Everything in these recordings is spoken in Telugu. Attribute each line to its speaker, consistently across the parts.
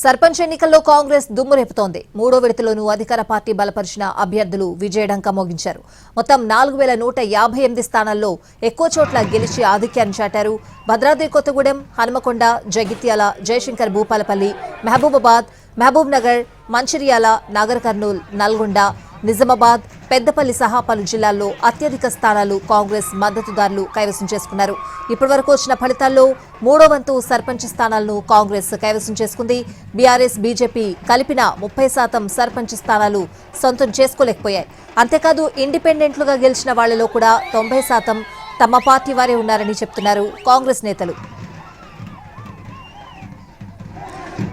Speaker 1: సర్పంచ్ ఎన్నికల్లో కాంగ్రెస్ దుమ్ము రేపుతోంది. మూడో విడతలోనూ అధికార పార్టీ బలపరిచిన అభ్యర్థులు విజయడంక మోగించారు. మొత్తం 4158 స్థానాల్లో ఎక్కువ చోట్ల గెలిచి ఆధిక్యాన్ని చాటారు. భద్రాద్రి కొత్తగూడెం, హనుమకొండ, జగిత్యాల, జయశంకర్ భూపాలపల్లి, మహబూబాబాద్, మహబూబ్ నగర్, మంచిర్యాల, నాగర్ కర్నూల్, నల్గొండ, నిజామాబాద్, పెద్దపల్లి సహా పలు జిల్లాల్లో అత్యధిక స్థానాలు కాంగ్రెస్ మద్దతుదారులు కైవసం చేసుకున్నారు. ఇప్పటివరకు వచ్చిన ఫలితాల్లో మూడో వంతు సర్పంచ్ స్థానాలను కాంగ్రెస్ కైవసం చేసుకుంది. బీఆర్ఎస్, బీజేపీ కలిపిన 30% సర్పంచ్ స్థానాలు సొంతం చేసుకోలేకపోయాయి. అంతేకాదు ఇండిపెండెంట్లుగా గెలిచిన వాళ్లలో కూడా 90% తమ పార్టీ వారే ఉన్నారని చెప్తున్నారు కాంగ్రెస్ నేతలు.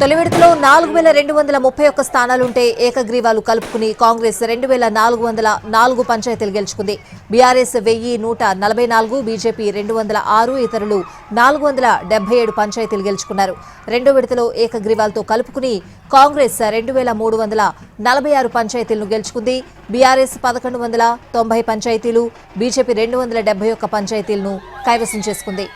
Speaker 1: తొలి విడతలో 4231 స్థానాలుంటే ఏకగ్రీవాలు కలుపుకుని కాంగ్రెస్ 2404 పంచాయతీలు గెలుచుకుంది. బీఆర్ఎస్ 1144, బీజేపీ 206, ఇతరులు 477 పంచాయతీలు గెలుచుకున్నారు. రెండో విడతలో ఏకగ్రీవాలతో కలుపుకుని కాంగ్రెస్ 2346 పంచాయతీలను గెలుచుకుంది. బీఆర్ఎస్ 1190 పంచాయతీలు, బీజేపీ 271 పంచాయతీలను కైవసం చేసుకుంది.